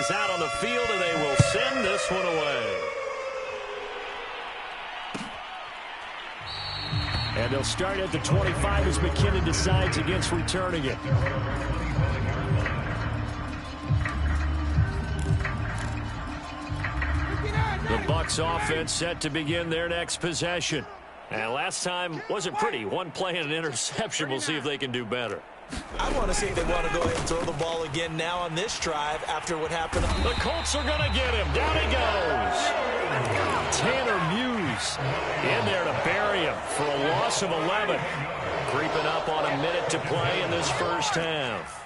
is out on the field, and they will send this one away. And they'll start at the 25 as McKinnon decides against returning it. The Bucs offense set to begin their next possession. And last time wasn't pretty. One play and an interception. We'll see if they can do better. I want to see if they want to go ahead and throw the ball again now on this drive after what happened. The Colts are going to get him. Down he goes. Tanner Muse in there to bury him for a loss of 11. Creeping up on a minute to play in this first half.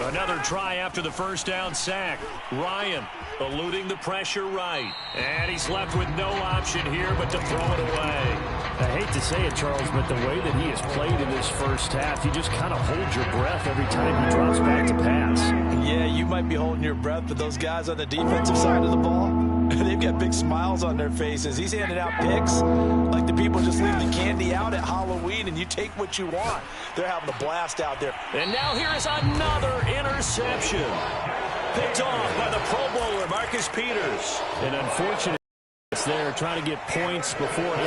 Another try after the first down sack. Ryan eluding the pressure right. And he's left with no option here but to throw it away. I hate to say it, Charles, but the way that he has played in this first half, you just kind of hold your breath every time he drops back to pass. Yeah, you might be holding your breath, but those guys on the defensive side of the ball, they've got big smiles on their faces. He's handing out picks like the people just leave the candy out at Halloween and you take what you want. They're having a blast out there. And now here is another interception. Picked off by the Pro Bowler, Marcus Peters. And unfortunately, they're trying to get points before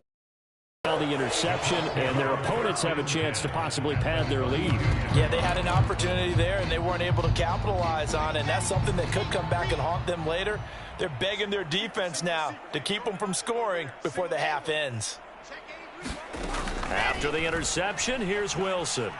the interception, and their opponents have a chance to possibly pad their lead. Yeah, they had an opportunity there, and they weren't able to capitalize on it, and that's something that could come back and haunt them later. They're begging their defense now to keep them from scoring before the half ends. After the interception, here's Wilson.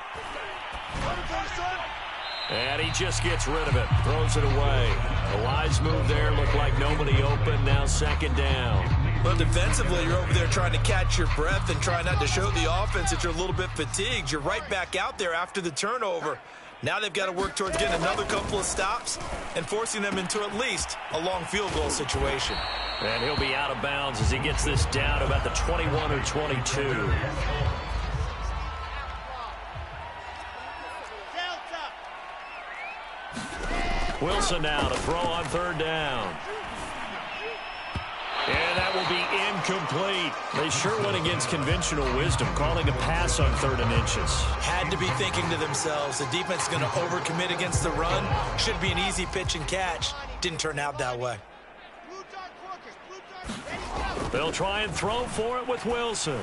And he just gets rid of it, throws it away. A wise move there, looked like nobody open, now second down. Well, defensively, you're over there trying to catch your breath and try not to show the offense that you're a little bit fatigued. You're right back out there after the turnover. Now they've got to work towards getting another couple of stops and forcing them into at least a long field goal situation. And he'll be out of bounds as he gets this down about the 21 or 22. Wilson now to throw on third down. And that will be incomplete. They sure went against conventional wisdom, calling a pass on 3rd and inches. Had to be thinking to themselves, the defense is going to overcommit against the run. Should be an easy pitch and catch. Didn't turn out that way. They'll try and throw for it with Wilson.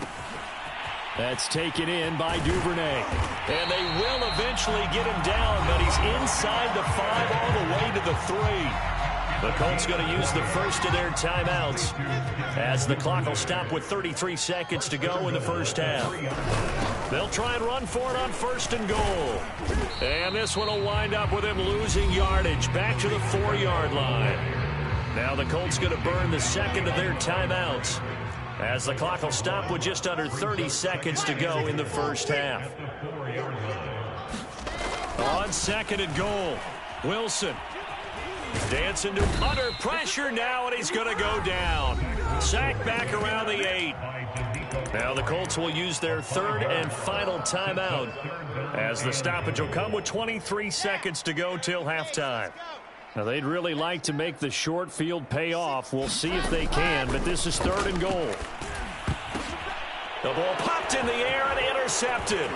That's taken in by Duvernay. And they will eventually get him down, but he's inside the 5 all the way to the 3. The Colts going to use the first of their timeouts as the clock will stop with 33 seconds to go in the first half. They'll try and run for it on 1st and goal. And this one will wind up with him losing yardage back to the 4-yard line. Now the Colts going to burn the second of their timeouts as the clock will stop with just under 30 seconds to go in the first half. On 2nd and goal, Wilson dancing to under pressure now, and he's going to go down. Sacked back around the 8. Now the Colts will use their 3rd and final timeout as the stoppage will come with 23 seconds to go till halftime. Now they'd really like to make the short field pay off. We'll see if they can, but this is 3rd and goal. The ball popped in the air and intercepted.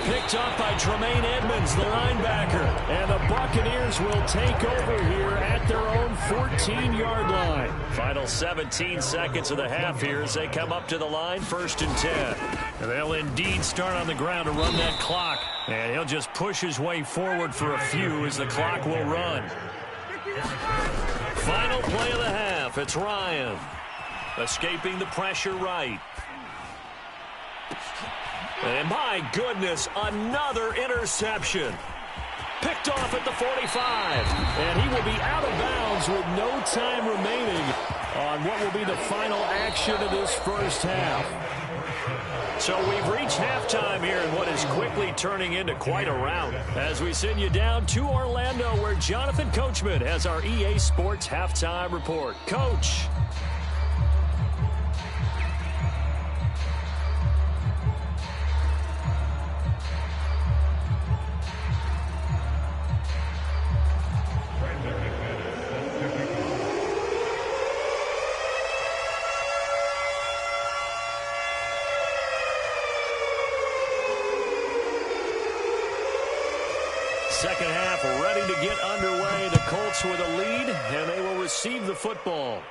Picked up by Tremaine Edmonds, the linebacker. And the Buccaneers will take over here at their own 14-yard line. Final 17 seconds of the half here as they come up to the line, 1st and 10. And they'll indeed start on the ground to run that clock. And he'll just push his way forward for a few as the clock will run. Final play of the half. It's Ryan escaping the pressure right. And my goodness, another interception. Picked off at the 45. And he will be out of bounds with no time remaining on what will be the final action of this first half. So we've reached halftime here in what is quickly turning into quite a rout as we send you down to Orlando where Jonathan Coachman has our EA Sports Halftime Report. Coach. second half ready to get underway. The Colts with a lead, and they will receive the football.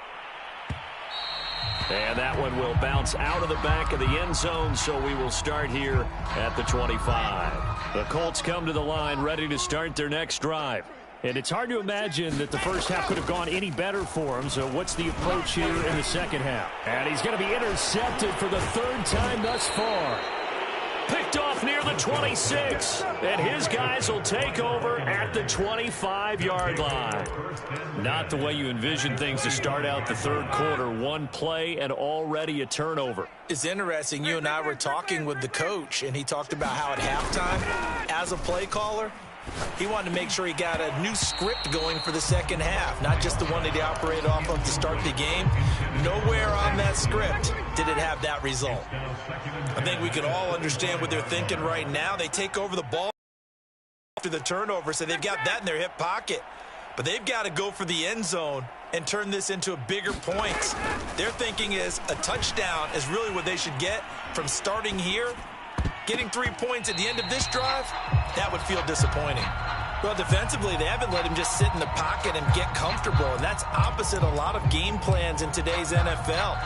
And that one will bounce out of the back of the end zone, so we will start here at the 25. The Colts come to the line ready to start their next drive. And it's hard to imagine that the first half could have gone any better for him. So what's the approach here in the second half? And he's going to be intercepted for the third time thus far. Picked off near the 26. And his guys will take over at the 25-yard line. Not the way you envision things to start out the third quarter. One play and already a turnover. It's interesting. You and I were talking with the coach, and he talked about how at halftime, as a play caller, he wanted to make sure he got a new script going for the second half, not just the one that he operated off of to start the game. Nowhere on that script did it have that result. I think we can all understand what they're thinking right now. They take over the ball after the turnover, so they've got that in their hip pocket. But they've got to go for the end zone and turn this into a bigger points. Their thinking is a touchdown is really what they should get from starting here. Getting 3 points at the end of this drive, that would feel disappointing. Well, defensively, they haven't let him just sit in the pocket and get comfortable, and that's opposite a lot of game plans in today's NFL.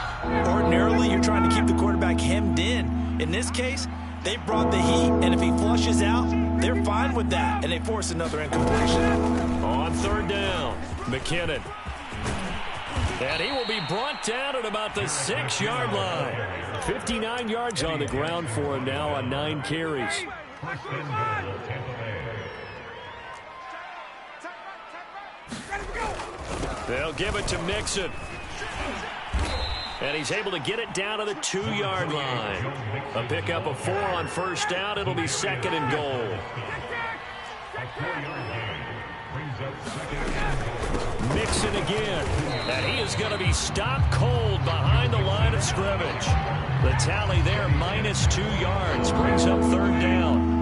Ordinarily, you're trying to keep the quarterback hemmed in. In this case, they brought the heat, and if he flushes out, they're fine with that, and they force another incompletion. On third down, McKinnon. And he will be brought down at about the 6-yard line. 59 yards on the ground for him now on 9 carries. They'll give it to Mixon. And he's able to get it down to the 2-yard line. A pickup of 4 on first down. It'll be second and goal. Mixon again, and he is going to be stopped cold behind the line of scrimmage. The tally there, -2 yards, brings up third down.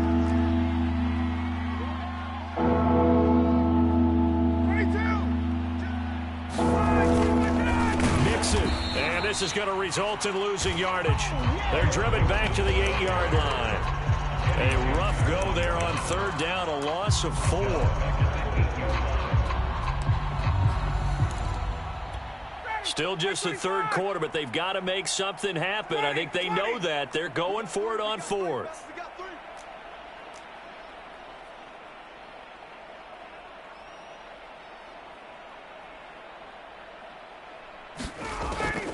Mixon, and this is going to result in losing yardage. They're driven back to the 8-yard line. A rough go there on third down, a loss of 4. Still just the third quarter, but they've got to make something happen. I think they know that. They're going for it on fourth.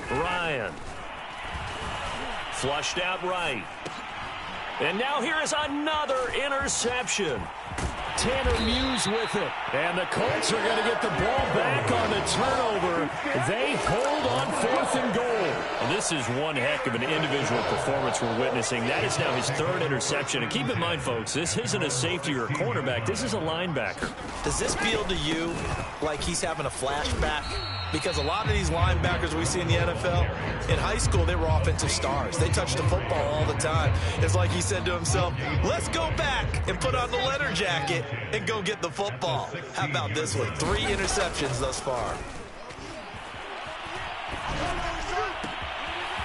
Ryan. Flushed out right. And now here is another interception. Tanner Muse with it. And the Colts are going to get the ball back on the turnover. They hold on 4th and goal. And this is one heck of an individual performance we're witnessing. That is now his 3rd interception. And keep in mind, folks, this isn't a safety or a cornerback. This is a linebacker. Does this feel to you like he's having a flashback? Because a lot of these linebackers we see in the NFL, in high school, they were offensive stars. They touched the football all the time. It's like he said to himself, let's go back and put on the letter jacket and go get the football. How about this one? 3 interceptions thus far.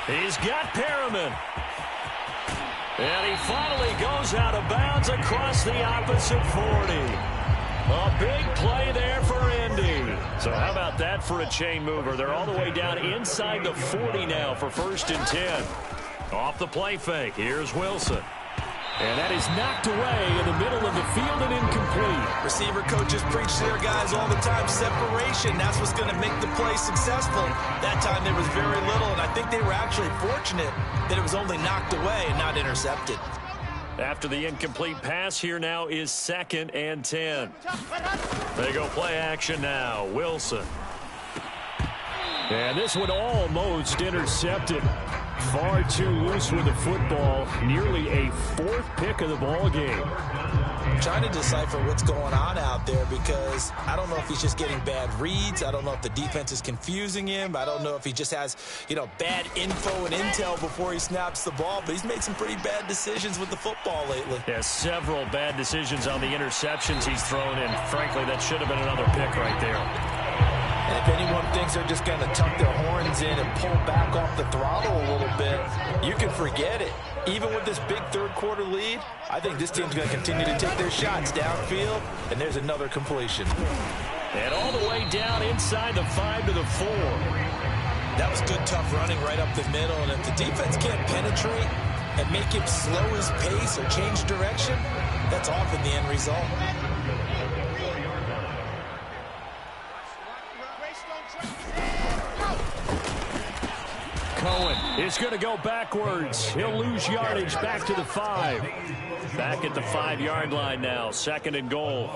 He's got Perriman. And he finally goes out of bounds across the opposite 40. A big play there for Indy. So how about that for a chain mover? They're all the way down inside the 40 now for 1st and 10. Off the play fake. Here's Wilson. And that is knocked away in the middle of the field and incomplete. Receiver coaches preach to their guys all the time. Separation, that's what's going to make the play successful. That time there was very little, and I think they were actually fortunate that it was only knocked away and not intercepted. After the incomplete pass, here now is 2nd and 10. They go play action now. Wilson. And this one almost intercepted. Far too loose with the football. Nearly a 4th pick of the ball game. I'm trying to decipher what's going on out there because I don't know if he's just getting bad reads. I don't know if the defense is confusing him. I don't know if he just has, bad info and intel before he snaps the ball. But he's made some pretty bad decisions with the football lately. Yeah, several bad decisions on the interceptions he's thrown in. Frankly, that should have been another pick right there. And if anyone thinks they're just going to tuck their horns in and pull back off the throttle a little bit, you can forget it. Even with this big third-quarter lead, I think this team's going to continue to take their shots downfield, and there's another completion. And all the way down inside the 5 to the 4. That was good, tough running right up the middle, and if the defense can't penetrate and make him slow his pace or change direction, that's often the end result. Cohen is going to go backwards. He'll lose yardage back to the 5. Back at the 5-yard line now. 2nd and goal.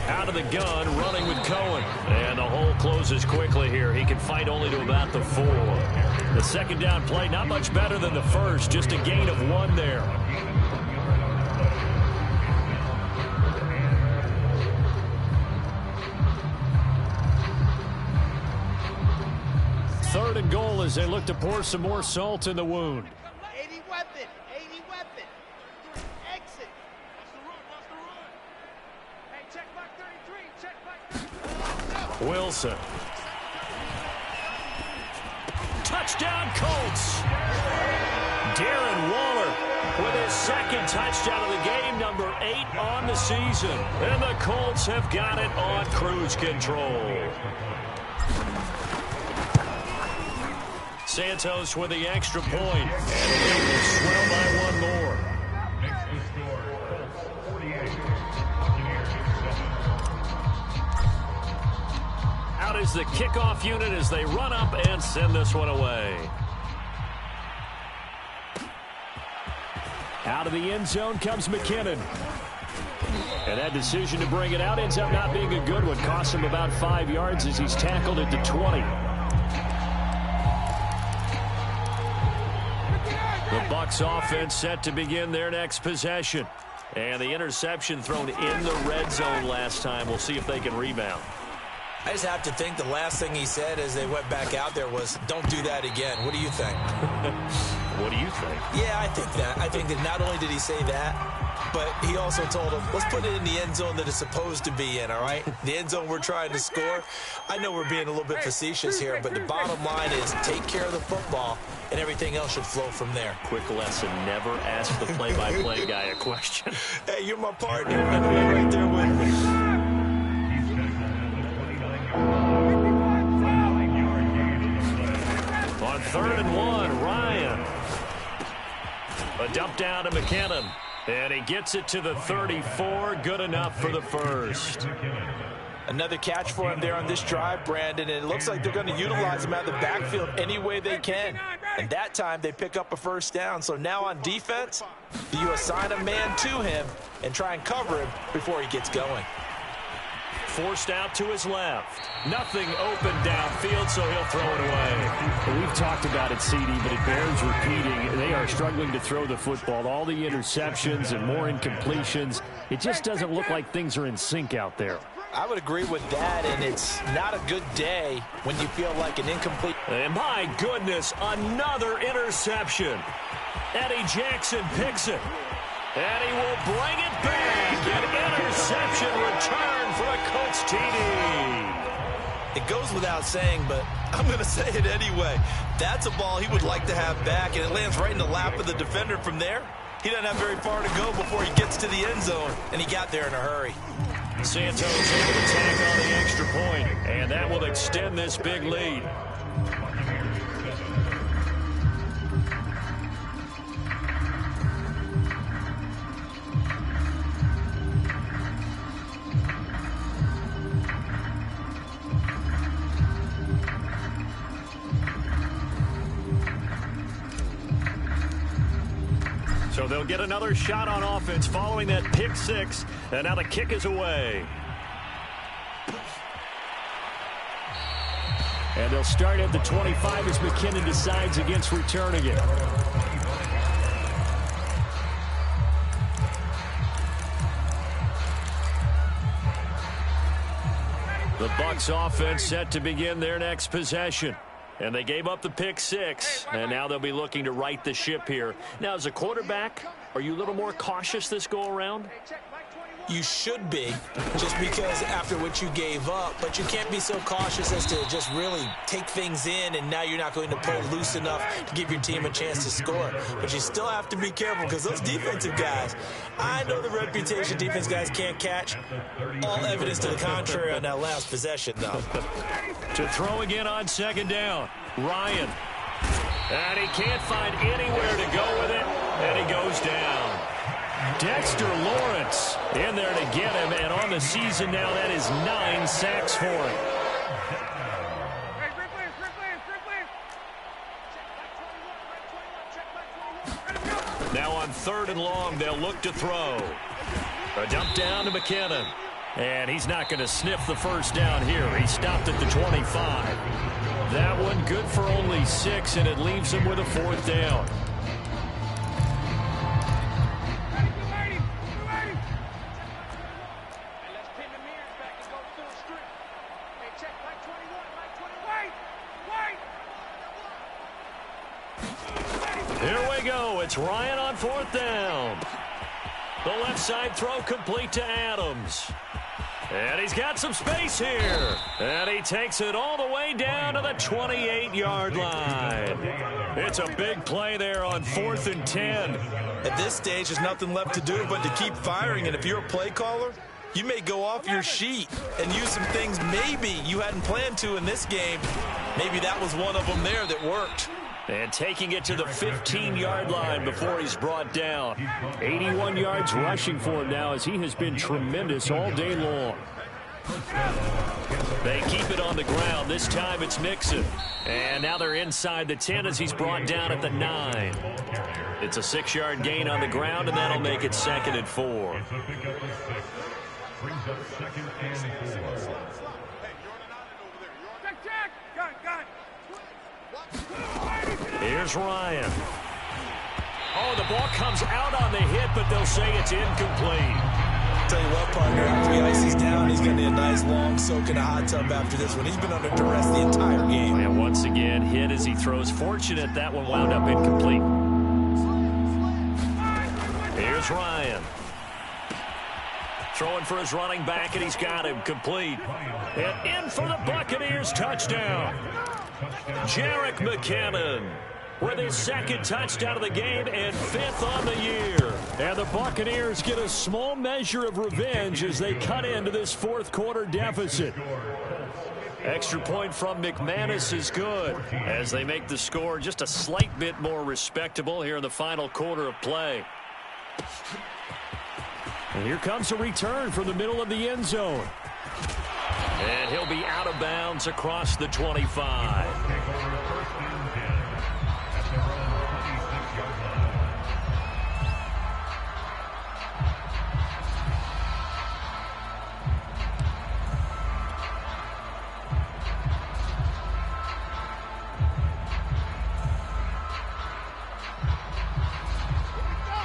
Out of the gun, running with Cohen. And the hole closes quickly here. He can fight only to about the 4. The second down play, not much better than the first. Just a gain of 1 there. Third and goal as they look to pour some more salt in the wound. 80 weapon, 80 weapon. Exit. Hey, check back 33, check back 33. Wilson. Touchdown Colts. Darren Waller with his 2nd touchdown of the game, number 8 on the season. And the Colts have got it on cruise control. Santos with the extra point. And they will swell by 1 more. Out is the kickoff unit as they run up and send this one away. Out of the end zone comes McKinnon. And that decision to bring it out ends up not being a good one. Costs him about 5 yards as he's tackled at the 20. The Bucs offense set to begin their next possession. And the interception thrown in the red zone last time. We'll see if they can rebound. I just have to think the last thing he said as they went back out there was, don't do that again. What do you think? What do you think? Yeah, I think that. I think that not only did he say that, but he also told him, let's put it in the end zone that it's supposed to be in, all right? The end zone we're trying to score. I know we're being a little bit facetious here, but the bottom line is take care of the football, and everything else should flow from there. Quick lesson, never ask the play-by-play guy a question. Hey, you're my partner. I'm right there with me. On 3rd and 1, Ryan. A dump down to McKinnon. And he gets it to the 34. Good enough for the first. Another catch for him there on this drive, Brandon, and it looks like they're going to utilize him out of the backfield any way they can. And that time they pick up a first down. So now on defense, you assign a man to him and try and cover him before he gets going. Forced out to his left. Nothing open downfield, so he'll throw it away. We've talked about it, CD, but it bears repeating. They are struggling to throw the football. All the interceptions and more incompletions. It just doesn't look like things are in sync out there. I would agree with that, and it's not a good day when you feel like an incomplete. And my goodness, another interception. Eddie Jackson picks it. And he will bring it back. An interception return for a Colts TD. It goes without saying, but I'm going to say it anyway. That's a ball he would like to have back, and it lands right in the lap of the defender from there. He doesn't have very far to go before he gets to the end zone, and he got there in a hurry. Santos able to tack on the extra point, and that will extend this big lead. So they'll get another shot on offense following that pick six. And now the kick is away. And they'll start at the 25 as McKinnon decides against returning it. The Bucs offense set to begin their next possession. And they gave up the pick six, and now they'll be looking to right the ship here. Now, as a quarterback, are you a little more cautious this go-around? You should be, just because after what you gave up, but you can't be so cautious as to just really take things in, and now you're not going to play loose enough to give your team a chance to score. But you still have to be careful, because those defensive guys, I know the reputation defense guys can't catch. All evidence to the contrary on that last possession, though. To throw again on second down, Ryan. And he can't find anywhere to go with it, and he goes down. Dexter Lawrence in there to get him, and on the season now, that is 9 sacks for him. Now on 3rd and long, they'll look to throw. A dump down to McKinnon. And he's not going to sniff the first down here. He stopped at the 25. That one good for only 6, and it leaves him with a 4th down. Here we go. It's Ryan on 4th down. The left side throw complete to Adams. And he's got some space here. And he takes it all the way down to the 28-yard line. It's a big play there on 4th and 10. At this stage, there's nothing left to do but to keep firing. And if you're a play caller, you may go off your sheet and use some things maybe you hadn't planned to in this game. Maybe that was one of them there that worked. And taking it to the 15-yard line before he's brought down. 81 yards rushing for him now, as he has been tremendous all day long. They keep it on the ground. This time it's Mixon. And now they're inside the 10 as he's brought down at the 9. It's a 6-yard gain on the ground, and that'll make it 2nd and 4. Here's Ryan. Oh, the ball comes out on the hit, but they'll say it's incomplete. Tell you what, partner, after he ices down, he's going to need a nice long soak in a hot tub after this one. He's been under duress the entire game. And once again, hit as he throws. Fortunate that one wound up incomplete. Here's Ryan. Throwing for his running back, and he's got him complete. And in for the Buccaneers touchdown. Jerick McKinnon with his 2nd touchdown of the game and 5th on the year. And the Buccaneers get a small measure of revenge as they cut into this 4th quarter deficit. Extra point from McManus is good as they make the score just a slight bit more respectable here in the final quarter of play. And here comes a return from the middle of the end zone. And he'll be out of bounds across the 25.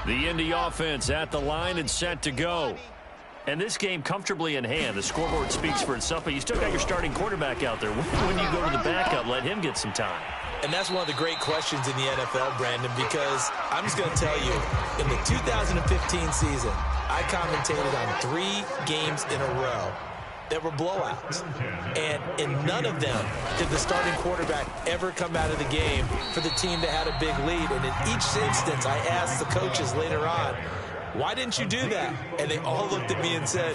The Indy offense at the line and set to go. And this game comfortably in hand. The scoreboard speaks for itself, but you still got your starting quarterback out there. When you go to the backup, let him get some time. And that's one of the great questions in the NFL, Brandon, because I'm just going to tell you, in the 2015 season, I commentated on 3 games in a row that were blowouts. And in none of them did the starting quarterback ever come out of the game for the team that had a big lead. And in each instance, I asked the coaches later on, why didn't you do that? And they all looked at me and said,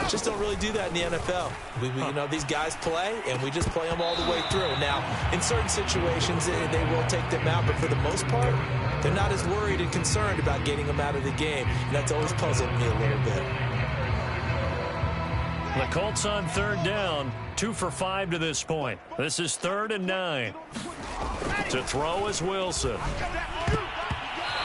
just don't really do that in the NFL. You know, these guys play, and we just play them all the way through. Now, in certain situations, they will take them out, but for the most part, they're not as worried and concerned about getting them out of the game. And that's always puzzled me a little bit. The Colts on 3rd down, 2 for 5 to this point. This is 3rd and 9. To throw is Wilson.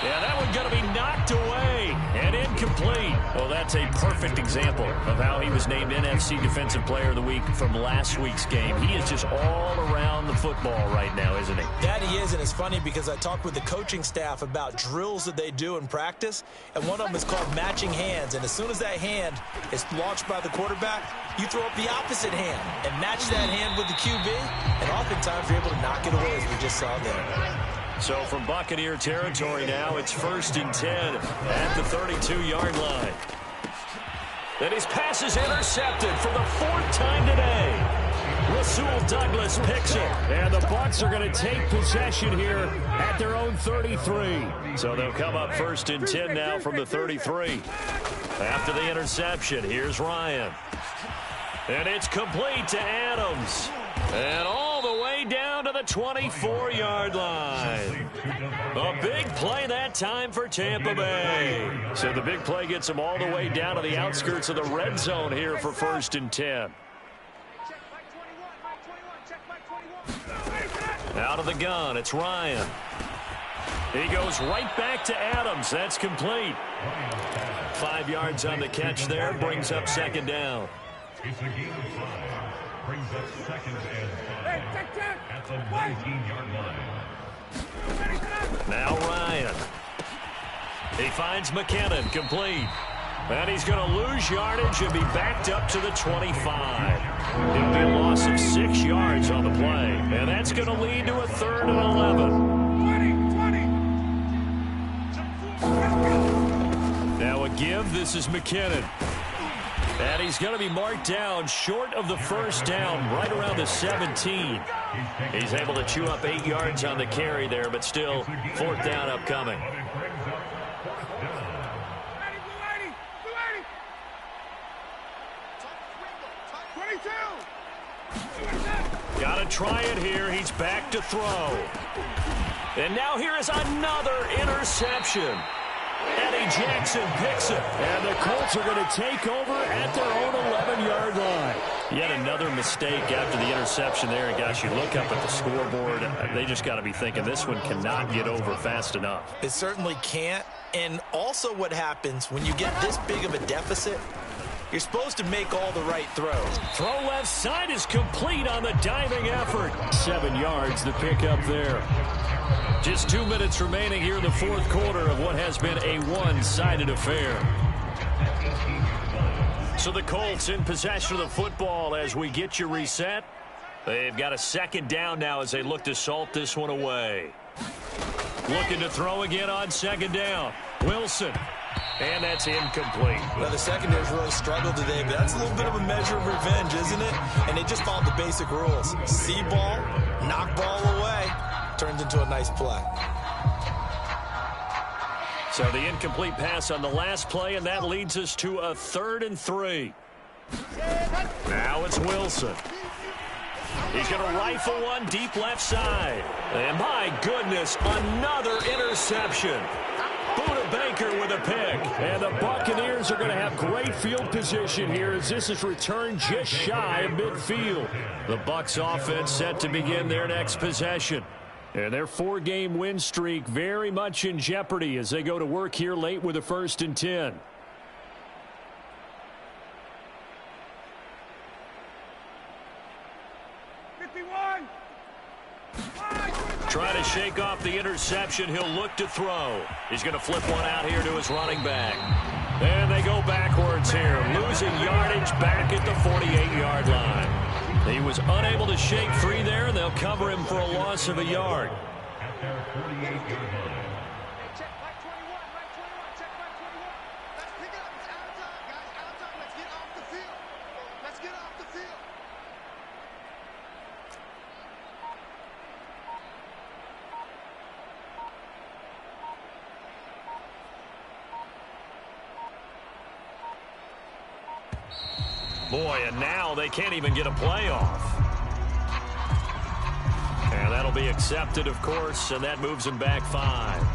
Yeah, that one's going to be knocked away and incomplete. Well, that's a perfect example of how he was named NFC Defensive Player of the Week from last week's game. He is just all around the football right now, isn't he? That he is, and it's funny because I talked with the coaching staff about drills that they do in practice, and one of them is called matching hands. And as soon as that hand is launched by the quarterback, you throw up the opposite hand and match that hand with the QB, and oftentimes you're able to knock it away, as we just saw there. So from Buccaneer territory now, it's 1st and 10 at the 32-yard line. And his pass is intercepted for the 4th time today. Rasul Douglas picks it. And the Bucs are going to take possession here at their own 33. So they'll come up 1st and 10 now from the 33. After the interception, here's Ryan. And it's complete to Adams. And all the way down to the 24-yard line. A big play that time for Tampa Bay. So the big play gets them all the way down to the outskirts of the red zone here for 1st and 10. Out of the gun, it's Ryan. He goes right back to Adams. That's complete. 5 yards on the catch there, brings up 2nd down. It's a game of 5. Brings up 2nd and 5 at the 19-yard line. Now Ryan. He finds McKinnon, complete. And he's going to lose yardage and be backed up to the 25. It'll be a loss of 6 yards on the play. And that's going to lead to a 3rd and 11. Now a give. This is McKinnon. And he's going to be marked down short of the 1st down, right around the 17. He's able to chew up 8 yards on the carry there, but still 4th down upcoming. Got to try it here. He's back to throw. And now here is another interception. Eddie Jackson picks it. And the Colts are going to take over at their own 11-yard line. Yet another mistake after the interception there. And gosh, you look up at the scoreboard, they just got to be thinking this one cannot get over fast enough. It certainly can't. And also what happens when you get this big of a deficit, you're supposed to make all the right throws. Throw left side is complete on the diving effort. 7 yards the pickup there. Just 2 minutes remaining here in the 4th quarter of what has been a one-sided affair. So the Colts in possession of the football as we get you reset. They've got a 2nd down now as they look to salt this one away. Looking to throw again on 2nd down. Wilson. And that's incomplete. Well, the secondary's really struggled today, but that's a little bit of a measure of revenge, isn't it? And they just followed the basic rules. See ball, knock ball away, turns into a nice play. So the incomplete pass on the last play, and that leads us to a 3rd and 3. Now it's Wilson. He's going to rifle one deep left side. And my goodness, another interception. Buda Baker with a pick. And the Buccaneers are going to have great field position here as this is returned just shy of midfield. The Bucs offense set to begin their next possession. And their 4-game win streak very much in jeopardy as they go to work here late with a 1st and 10. Trying to shake off the interception. He'll look to throw. He's going to flip one out here to his running back. And they go backwards here. Losing yardage back at the 48-yard line. He was unable to shake free there, and they'll cover him for a loss of a yard. At their 48-yard line. Check back 21, back 21, check back 21. Let's pick it up. It's out of time, guys. Out of time. Let's get off the field. Let's get off the field. Boy, and now they can't even get a playoff. And that'll be accepted, of course, and that moves them back 5.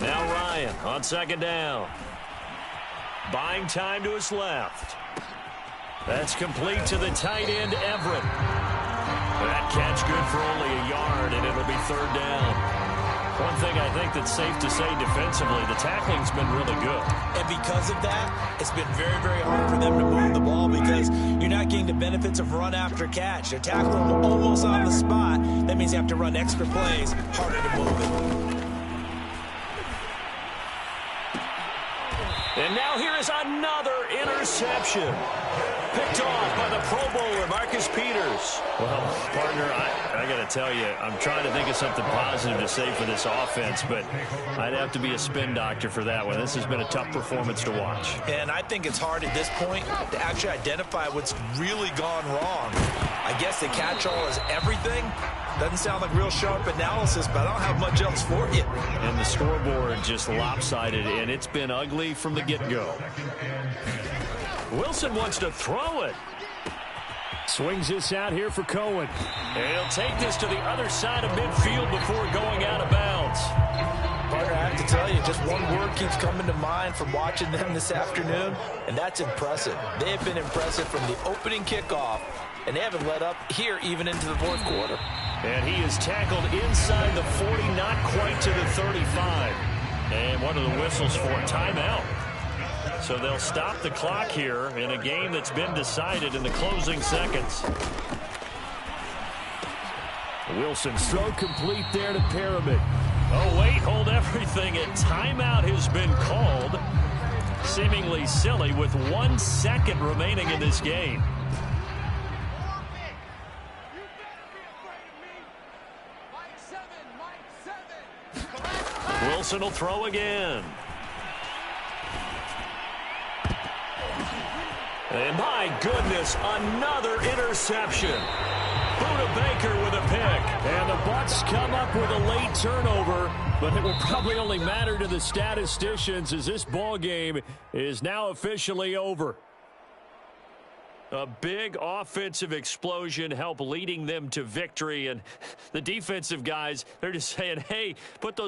Now Ryan on 2nd down. Buying time to his left. That's complete to the tight end, Everett. That catch good for only a yard, and it'll be 3rd down. One thing I think that's safe to say defensively, the tackling's been really good. And because of that, it's been very, very hard for them to move the ball because you're not getting the benefits of run after catch. They're tackling almost on the spot. That means you have to run extra plays, harder to move it. And now here is another interception. Picked off by the Pro Bowler, Marcus Peters. Well, partner, I got to tell you, I'm trying to think of something positive to say for this offense, but I'd have to be a spin doctor for that one. This has been a tough performance to watch. And I think it's hard at this point to actually identify what's really gone wrong. I guess the catch-all is everything. Doesn't sound like real sharp analysis, but I don't have much else for you. And the scoreboard just lopsided, and it's been ugly from the get-go. Wilson wants to throw it. Swings this out here for Cohen. And he'll take this to the other side of midfield before going out of bounds. Partner, I have to tell you, just one word keeps coming to mind from watching them this afternoon, and that's impressive. They have been impressive from the opening kickoff, and they haven't let up here even into the fourth quarter. And he is tackled inside the 40, not quite to the 35. And what are the whistles for? Timeout. So they'll stop the clock here in a game that's been decided in the closing seconds. Wilson's throw complete there to Pyramid. Oh, wait, hold everything. A timeout has been called. Seemingly silly with 1 second remaining in this game. Wilson will throw again. And my goodness, another interception. Buda Baker with a pick. And the Bucs come up with a late turnover, but it will probably only matter to the statisticians as this ball game is now officially over. A big offensive explosion helped leading them to victory, and the defensive guys, they're just saying, hey, put those